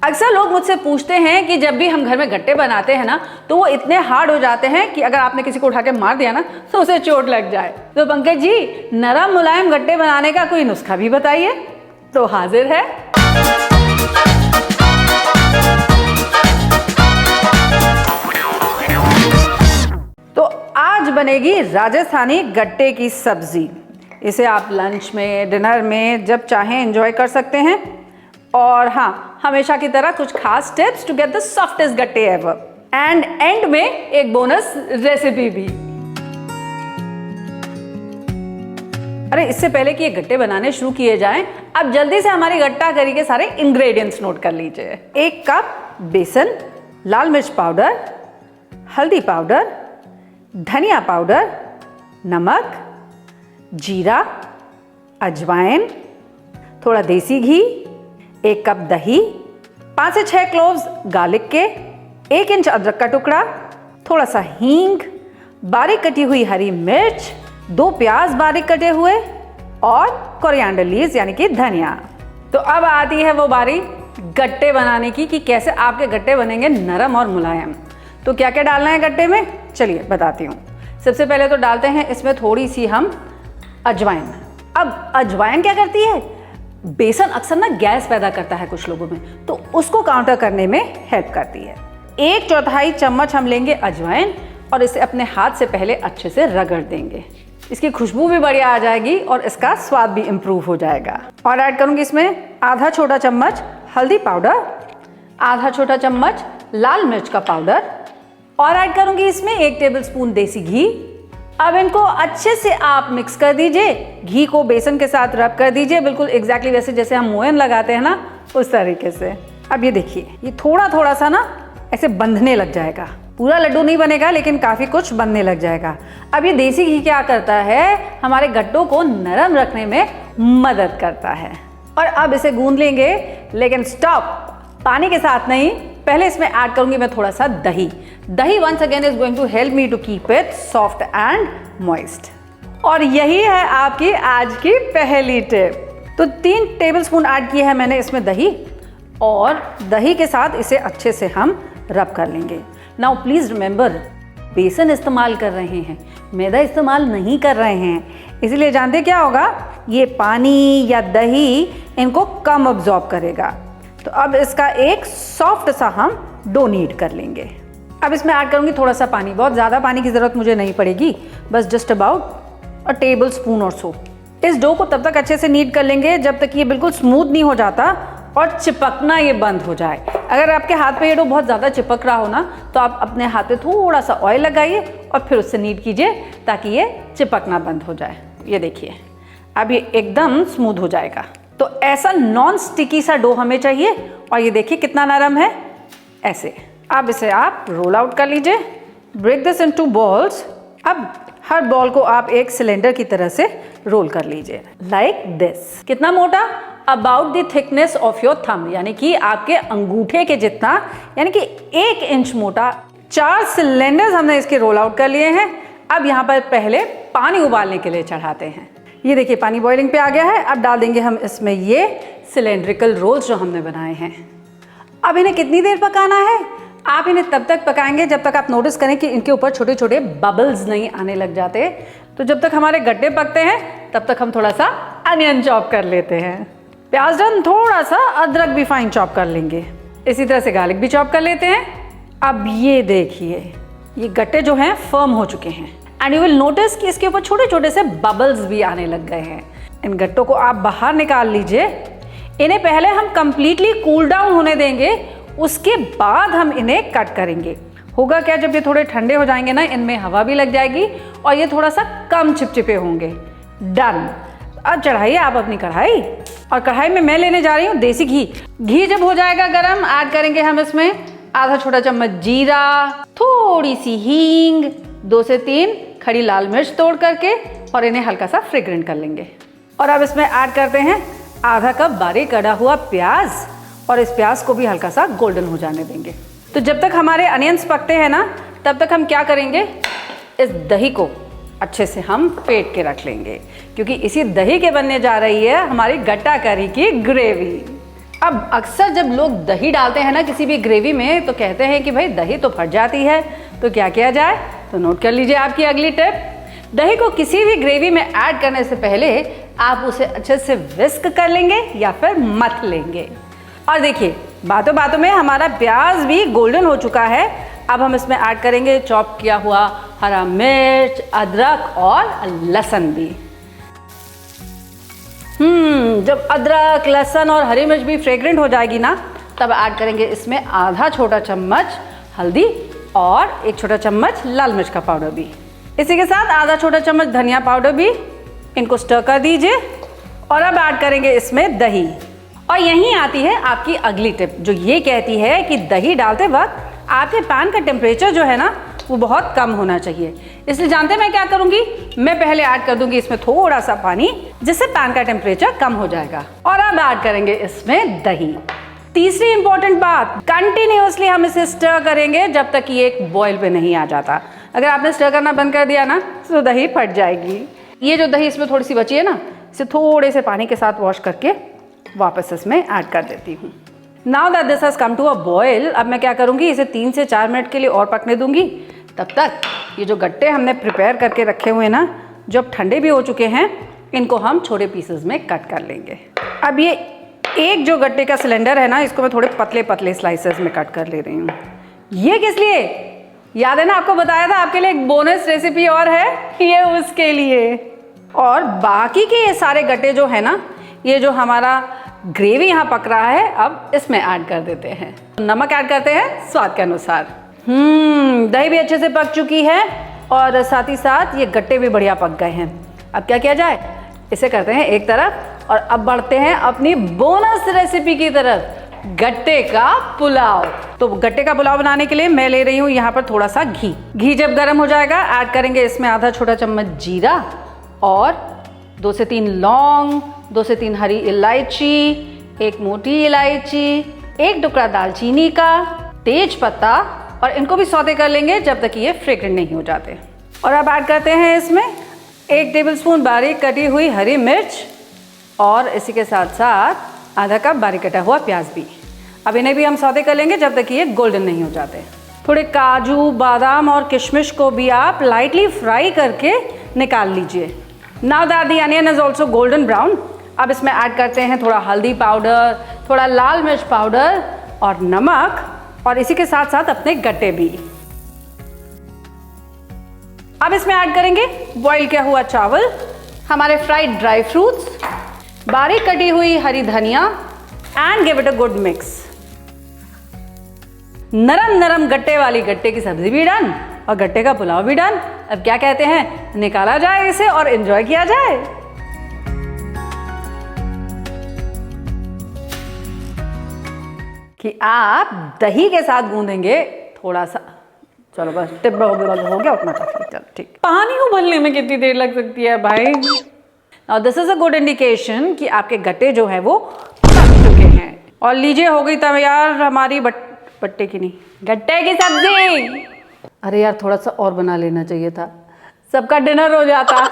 अक्सर लोग मुझसे पूछते हैं कि जब भी हम घर में गट्टे बनाते हैं ना तो वो इतने हार्ड हो जाते हैं कि अगर आपने किसी को उठा के मार दिया ना तो उसे चोट लग जाए। तो पंकज जी, नरम मुलायम गट्टे बनाने का कोई नुस्खा भी बताइए। तो हाजिर है। तो आज बनेगी राजस्थानी गट्टे की सब्जी। इसे आप लंच में, डिनर में जब चाहें एंजॉय कर सकते हैं। और हाँ, हमेशा की तरह कुछ खास tips to get the softest gatte ever. End में एक बोनस रेसिपी भी। अरे इससे पहले कि ये गट्टे बनाने शुरू किए जाएं, अब जल्दी से हमारी गट्टा करी के सारे इंग्रेडिएंट्स नोट कर लीजिए। 1 कप बेसन, लाल मिर्च पाउडर, हल्दी पाउडर, धनिया पाउडर, नमक, जीरा, अजवाइन, थोड़ा देसी घी, 1 कप दही, 5 से 6 क्लोव्स गार्लिक के, 1 इंच अदरक का टुकड़ा, थोड़ा सा हींग, बारीक कटी हुई हरी मिर्च, 2 प्याज बारीक कटे हुए और कोरिएंडर लीव्स यानी कि धनिया। तो अब आती है वो बारी गट्टे बनाने की कि कैसे आपके गट्टे बनेंगे नरम और मुलायम। तो क्या क्या डालना है गट्टे में, चलिए बताती हूँ। सबसे पहले तो डालते हैं इसमें थोड़ी सी हम अजवाइन। अब अजवाइन क्या करती है, बेसन अक्सर ना गैस पैदा करता है कुछ लोगों में, तो उसको काउंटर करने में हेल्प करती है। 1/4 चम्मच हम लेंगे अजवाइन और इसे अपने हाथ से पहले अच्छे से रगड़ देंगे। इसकी खुशबू भी बढ़िया आ जाएगी और इसका स्वाद भी इम्प्रूव हो जाएगा। और ऐड करूंगी इसमें आधा छोटा चम्मच हल्दी पाउडर, आधा छोटा चम्मच लाल मिर्च का पाउडर और ऐड करूंगी इसमें 1 टेबलस्पून देसी घी। अब इनको अच्छे से आप मिक्स कर दीजिए। घी को बेसन के साथ रब कर दीजिए, बिल्कुल एग्जैक्टली वैसे जैसे हम मोयन लगाते हैं ना, उस तरीके से। अब ये देखिए, ये थोड़ा थोड़ा सा ना ऐसे बंधने लग जाएगा। पूरा लड्डू नहीं बनेगा लेकिन काफ़ी कुछ बनने लग जाएगा। अब ये देसी घी क्या करता है, हमारे गट्टों को नरम रखने में मदद करता है। और अब इसे गूंद लेंगे, लेकिन स्टॉप, पानी के साथ नहीं, पहले इसमें ऐड करूंगी मैं थोड़ा सा दही। Dahi once again is going to help me to keep it soft and moist. और यही है आपकी आज की पहली टिप। तो 3 टेबलस्पून ऐड किए हैं मैंने इसमें दही और दही के साथ इसे अच्छे से हम रब कर लेंगे। नाउ प्लीज रिमेंबर, बेसन इस्तेमाल कर रहे हैं, मैदा इस्तेमाल नहीं कर रहे हैं, इसलिए जानते क्या होगा, ये पानी या दही इनको कम अब्जॉर्ब करेगा। तो अब इसका एक सॉफ्ट सा हम डो नीड कर लेंगे। अब इसमें ऐड करूंगी थोड़ा सा पानी, बहुत ज़्यादा पानी की ज़रूरत मुझे नहीं पड़ेगी, बस जस्ट अबाउट 1 टेबलस्पून और सो। इस डो को तब तक अच्छे से नीड कर लेंगे जब तक ये बिल्कुल स्मूथ नहीं हो जाता और चिपकना ये बंद हो जाए। अगर आपके हाथ पे ये डो बहुत ज़्यादा चिपक रहा हो ना, तो आप अपने हाथ पे थोड़ा सा ऑयल लगाइए और फिर उससे नीड कीजिए ताकि ये चिपकना बंद हो जाए। ये देखिए, अब ये एकदम स्मूथ हो जाएगा। तो ऐसा नॉन स्टिकी सा डो हमें चाहिए। और ये देखिए कितना नरम है, ऐसे। अब इसे आप रोल आउट कर लीजिए, ब्रेक दिस इनटू बॉल्स। अब हर बॉल को आप एक सिलेंडर की तरह से रोल कर लीजिए, लाइक दिस। कितना मोटा, about the thickness of your thumb, यानी कि आपके अंगूठे के जितना, यानी कि 1 इंच मोटा। 4 सिलेंडर्स हमने इसके रोल आउट कर लिए हैं। अब यहाँ पर पहले पानी उबालने के लिए चढ़ाते हैं। ये देखिए पानी बॉइलिंग पे आ गया है। अब डाल देंगे हम इसमें ये सिलेंड्रिकल रोल्स जो हमने बनाए हैं। अब इन्हें कितनी देर पकाना है, आप इन्हें तब तक पकाएंगे जब तक आप नोटिस करें कि इनके ऊपर छोटे छोटे बबल्स नहीं आने लग जाते। तो जब तक हमारे गट्टे पकते हैं तब तक हम थोड़ा सा अनियन चॉप कर लेते हैं। प्याज डन, थोड़ा सा अदरक भी फाइन चॉप कर लेंगे। इसी तरह से गार्लिक भी चॉप कर लेते हैं। अब ये देखिए, ये गट्टे जो हैं फर्म हो चुके हैं एंड यू विल नोटिस कि इसके ऊपर छोटे छोटे से बबल्स भी आने लग गए हैं। इन गट्टों को आप बाहर निकाल लीजिए। इन्हें पहले हम कंप्लीटली कूल डाउन होने देंगे, उसके बाद हम इन्हें कट करेंगे। होगा क्या, जब ये थोड़े ठंडे हो जाएंगे ना, इनमें हवा भी लग जाएगी और ये थोड़ा सा कम चिपचिपे होंगे। डन। अब चढ़ाइए आप अपनी कढ़ाई, और कढ़ाई में मैं लेने जा रही हूँ देसी घी। घी जब हो जाएगा गरम, ऐड करेंगे हम इसमें आधा छोटा चम्मच जीरा, थोड़ी सी हींग, 2 से 3 खड़ी लाल मिर्च तोड़ करके, और इन्हें हल्का सा फ्रेग्रेंट कर लेंगे। और अब इसमें ऐड करते हैं आधा कप बारीक कटा हुआ प्याज, और इस प्याज को भी हल्का सा गोल्डन हो जाने देंगे। तो जब तक हमारे अनियंस पकते हैं ना, तब तक हम क्या करेंगे, इस दही को अच्छे से हम फेंट के रख लेंगे, क्योंकि इसी दही के बनने जा रही है हमारी गट्टा करी की ग्रेवी। अब अक्सर जब लोग दही डालते हैं ना किसी भी ग्रेवी में, तो कहते हैं कि भाई दही तो फट जाती है, तो क्या किया जाए? तो नोट कर लीजिए आपकी अगली टिप। दही को किसी भी ग्रेवी में ऐड करने से पहले आप उसे अच्छे से विस्क कर लेंगे या फिर मथ लेंगे। और देखिए, बातों बातों में हमारा प्याज भी गोल्डन हो चुका है। अब हम इसमें ऐड करेंगे चॉप किया हुआ हरा मिर्च, अदरक और लहसुन भी। जब अदरक, लहसुन और हरी मिर्च भी फ्रेग्रेंट हो जाएगी ना, तब ऐड करेंगे इसमें आधा छोटा चम्मच हल्दी और 1 छोटा चम्मच लाल मिर्च का पाउडर भी। इसी के साथ आधा छोटा चम्मच धनिया पाउडर भी। इनको स्टर कर दीजिए और अब ऐड करेंगे इसमें दही। और यहीं आती है आपकी अगली टिप, जो ये कहती है कि दही डालते वक्त आपके पैन का टेम्परेचर जो है ना, वो बहुत कम होना चाहिए। इसलिए जानते हैं मैं क्या करूंगी? मैं पहले ऐड कर दूंगी इसमें थोड़ा सा पानी, जिससे पैन का टेम्परेचर कम हो जाएगा। और अब ऐड करेंगे इसमें दही। तीसरी इंपॉर्टेंट बात, कंटिन्यूअसली हम इसे स्टर करेंगे जब तक ये एक बॉयल पे नहीं आ जाता। अगर आपने स्टर करना बंद कर दिया ना, तो दही फट जाएगी। ये जो दही इसमें थोड़ी सी बची है ना, इसे थोड़े से पानी के साथ वॉश करके वापस इसमें ऐड कर देती हूँ। Now that this has come to a boil, अब मैं क्या करूँगी? इसे 3 से 4 मिनट के लिए और पकने दूंगी। तब तक ये जो गट्टे हमने प्रिपेयर करके रखे हुए हैं ना, जो अब ठंडे भी हो चुके हैं, इनको हम छोटे पीसेस में कट कर लेंगे। अब ये एक जो गट्टे का सिलेंडर है ना, इसको मैं थोड़े पतले पतले स्लाइसेस में कट कर ले रही हूँ। ये किस लिए? याद है ना, आपको बताया था आपके लिए एक बोनस रेसिपी और है, ये उसके लिए। और बाकी के ये सारे गट्टे जो है ना, ये जो हमारा ग्रेवी यहाँ पक रहा है, अब इसमें ऐड कर देते हैं। नमक ऐड करते हैं स्वाद के अनुसार। दही भी अच्छे से पक चुकी है और साथ ही साथ ये गट्टे भी बढ़िया पक गए हैं। अब क्या किया जाए? इसे करते हैं एक तरफ और अब बढ़ते हैं अपनी बोनस रेसिपी की तरफ, गट्टे का पुलाव। तो गट्टे का पुलाव बनाने के लिए मैं ले रही हूँ यहाँ पर थोड़ा सा घी। घी जब गर्म हो जाएगा, ऐड करेंगे इसमें आधा छोटा चम्मच जीरा और 2 से 3 लौंग, 2 से 3 हरी इलायची, 1 मोटी इलायची, 1 टुकड़ा दालचीनी का, तेज पत्ता, और इनको भी सौते कर लेंगे जब तक ये फ्रेग्रेंट नहीं हो जाते। और अब ऐड करते हैं इसमें 1 टेबलस्पून बारीक कटी हुई हरी मिर्च और इसी के साथ साथ आधा कप बारीक कटा हुआ प्याज भी। अब इन्हें भी हम सौते कर लेंगे जब तक ये गोल्डन नहीं हो जाते। थोड़े काजू, बादाम और किशमिश को भी आप लाइटली फ्राई करके निकाल लीजिए। Now that the onion is also golden brown, अब इसमें ऐड करते हैं थोड़ा हल्दी पाउडर, थोड़ा लाल मिर्च पाउडर और नमक, और इसी के साथ साथ अपने गट्टे भी। अब इसमें ऐड करेंगे बॉईल किया हुआ चावल, हमारे फ्राइड ड्राई फ्रूट्स, बारीक कटी हुई हरी धनिया and give it a good mix. नरम नरम गट्टे वाली गट्टे की सब्जी भी डन और गट्टे का पुलाव भी डन। अब क्या कहते हैं, निकाला जाए इसे और एंजॉय किया जाए। कि आप दही के साथ गूंदेंगे थोड़ा सा, चलो बस टिप हो गया उतना काफी। चलो ठीक। पानी उबलने में कितनी देर लग सकती है भाई? Now this is a good indication कि आपके गट्टे जो है वो पक चुके हैं। और लीजिए, हो गई तैयार हमारी बट्टे की नहीं, गट्टे की सब्जी। अरे यार, थोड़ा सा और बना लेना चाहिए था, सबका डिनर हो जाता।